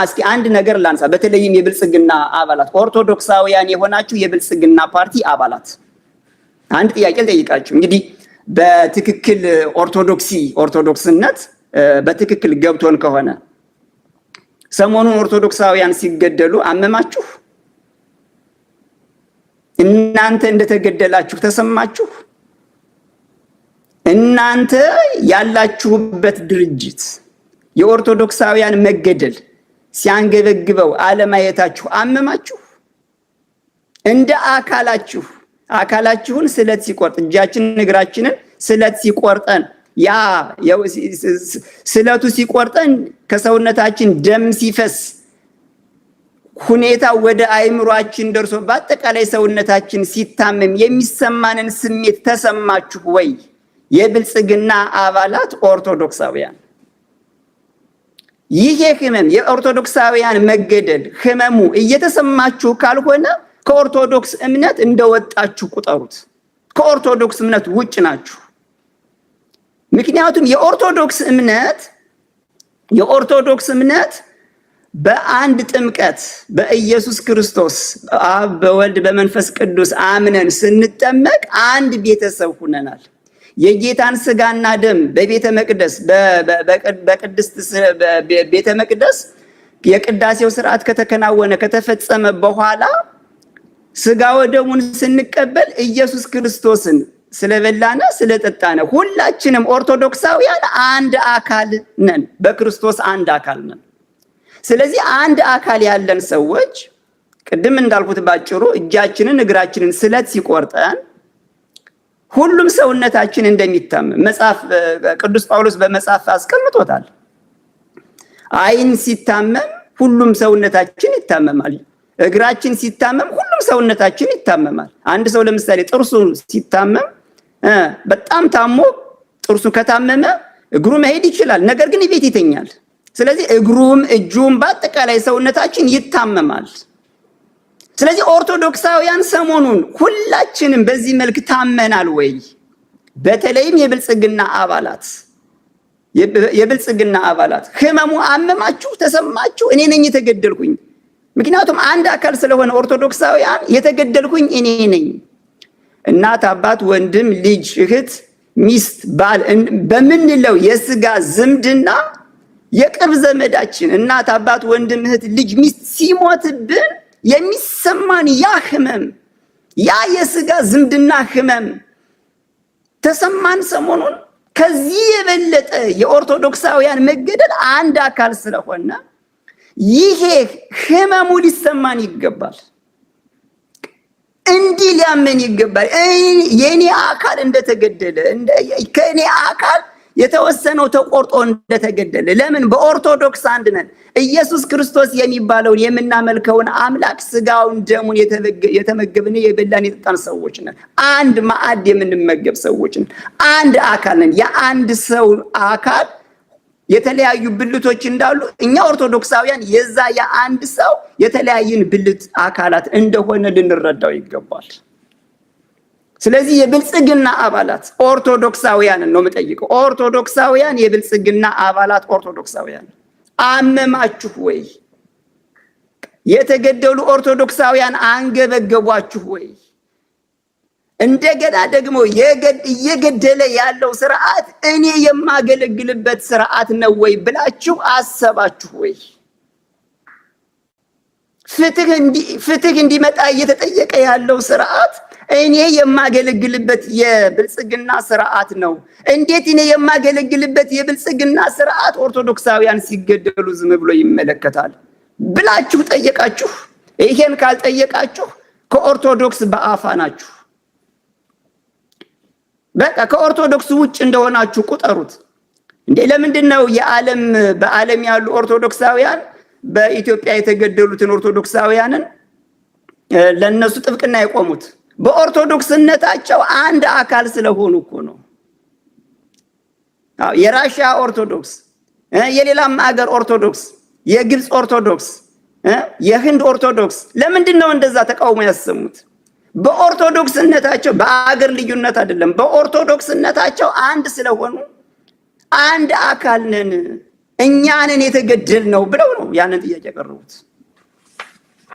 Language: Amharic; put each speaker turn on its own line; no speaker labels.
እስኪ አንድ ነገር ላንሳ። በተለይም የብልጽግና አባላት ኦርቶዶክሳውያን የሆናችሁ የብልጽግና ፓርቲ አባላት አንድ ጥያቄ ልጠይቃችሁ። እንግዲህ በትክክል ኦርቶዶክስነት በትክክል ገብቶን ከሆነ ሰሞኑን ኦርቶዶክሳውያን ሲገደሉ አመማችሁ? እናንተ እንደተገደላችሁ ተሰማችሁ? እናንተ ያላችሁበት ድርጅት የኦርቶዶክሳውያን መገደል ሲያንገበግበው አለማየታችሁ አመማችሁ? እንደ አካላችሁን ስለት ሲቆርጥ እጃችንን እግራችንን ስለት ሲቆርጠን ያ ስለቱ ሲቆርጠን ከሰውነታችን ደም ሲፈስ ሁኔታ ወደ አይምሮአችን ደርሶ በአጠቃላይ ሰውነታችን ሲታመም የሚሰማንን ስሜት ተሰማችሁ ወይ? የብልጽግና አባላት ኦርቶዶክሳውያን ይሄ ህመም የኦርቶዶክሳውያን መገደል ህመሙ እየተሰማችሁ ካልሆነ ከኦርቶዶክስ እምነት እንደወጣችሁ ቁጠሩት። ከኦርቶዶክስ እምነት ውጭ ናችሁ። ምክንያቱም የኦርቶዶክስ እምነት በአንድ ጥምቀት በኢየሱስ ክርስቶስ አብ በወልድ በመንፈስ ቅዱስ አምነን ስንጠመቅ አንድ ቤተሰብ ሆነናል። የጌታን ስጋና ደም በቤተ መቅደስ በቅድስት ቤተ መቅደስ የቅዳሴው ስርዓት ከተፈጸመ በኋላ ስጋ ወደሙን ስንቀበል ኢየሱስ ክርስቶስን ስለበላነ ስለጠጣነ ሁላችንም ኦርቶዶክሳውያን አንድ አካል ነን፣ በክርስቶስ አንድ አካል ነን። ስለዚህ አንድ አካል ያለን ሰዎች ቅድም እንዳልኩት ባጭሩ እጃችንን እግራችንን ስለት ሲቆርጠን ሁሉም ሰውነታችን እንደሚታመም መጽሐፍ ቅዱስ ጳውሎስ በመጽሐፍ አስቀምጦታል። አይን ሲታመም ሁሉም ሰውነታችን ይታመማል። እግራችን ሲታመም ሁሉም ሰውነታችን ይታመማል። አንድ ሰው ለምሳሌ ጥርሱ ሲታመም በጣም ታሞ ጥርሱ ከታመመ እግሩ መሄድ ይችላል፣ ነገር ግን ቤት ይተኛል። ስለዚህ እግሩም እጁም በአጠቃላይ ሰውነታችን ይታመማል። ስለዚህ ኦርቶዶክሳውያን ሰሞኑን ሁላችንም በዚህ መልክ ታመናል ወይ? በተለይም የብልጽግና አባላት ህመሙ አመማችሁ? ተሰማችሁ? እኔ ነኝ የተገደልኩኝ። ምክንያቱም አንድ አካል ስለሆነ ኦርቶዶክሳውያን የተገደልኩኝ እኔ ነኝ። እናት፣ አባት፣ ወንድም፣ ልጅ፣ እህት፣ ሚስት፣ ባል በምንለው የስጋ ዝምድና የቅርብ ዘመዳችን እናት፣ አባት፣ ወንድም፣ እህት፣ ልጅ፣ ሚስት ሲሞትብን የሚሰማን ያ ህመም ያ የስጋ ዝምድና ህመም ተሰማን ሰሞኑን። ከዚህ የበለጠ የኦርቶዶክሳውያን መገደል አንድ አካል ስለሆነ ይሄ ህመሙ ሊሰማን ይገባል። እንዲህ ሊያመን ይገባል። የኔ አካል እንደተገደለ ከኔ አካል የተወሰነው ተቆርጦ እንደተገደለ። ለምን? በኦርቶዶክስ አንድ ነን። ኢየሱስ ክርስቶስ የሚባለውን የምናመልከውን አምላክ ስጋውን ደሙን የተመገብን የበላን የጠጣን ሰዎች ነን። አንድ ማዕድ የምንመገብ ሰዎች ነን። አንድ አካል ነን። የአንድ ሰው አካል የተለያዩ ብልቶች እንዳሉ እኛ ኦርቶዶክሳውያን የዛ የአንድ ሰው የተለያዩን ብልት አካላት እንደሆነ ልንረዳው ይገባል። ስለዚህ የብልጽግና አባላት ኦርቶዶክሳውያንን ነው የምጠይቀው። ኦርቶዶክሳውያን የብልጽግና አባላት ኦርቶዶክሳውያን አመማችሁ ወይ? የተገደሉ ኦርቶዶክሳውያን አንገበገቧችሁ ወይ? እንደገና ደግሞ እየገደለ ያለው ስርዓት እኔ የማገለግልበት ስርዓት ነው ወይ ብላችሁ አሰባችሁ ወይ? ፍትህ እንዲመጣ እየተጠየቀ ያለው ስርዓት እኔ የማገለግልበት የብልጽግና ስርዓት ነው። እንዴት እኔ የማገለግልበት የብልጽግና ስርዓት ኦርቶዶክሳውያን ሲገደሉ ዝም ብሎ ይመለከታል ብላችሁ ጠየቃችሁ? ይሄን ካልጠየቃችሁ ከኦርቶዶክስ በአፋ ናችሁ። በቃ ከኦርቶዶክስ ውጭ እንደሆናችሁ ቁጠሩት። እንዴ ለምንድነው በዓለም ያሉ ኦርቶዶክሳውያን በኢትዮጵያ የተገደሉትን ኦርቶዶክሳውያንን ለነሱ ጥብቅና የቆሙት? በኦርቶዶክስነታቸው አንድ አካል ስለሆኑ እኮ ነው። የራሽያ ኦርቶዶክስ፣ የሌላም ሀገር ኦርቶዶክስ፣ የግብፅ ኦርቶዶክስ፣ የህንድ ኦርቶዶክስ ለምንድነው እንደዛ ተቃውሞ ያሰሙት? በኦርቶዶክስነታቸው በአገር ልዩነት አይደለም፣ በኦርቶዶክስነታቸው አንድ ስለሆኑ አንድ አካል ነን እኛንን የተገደልነው ብለው ነው ያንን ጥያቄ ያቀረቡት።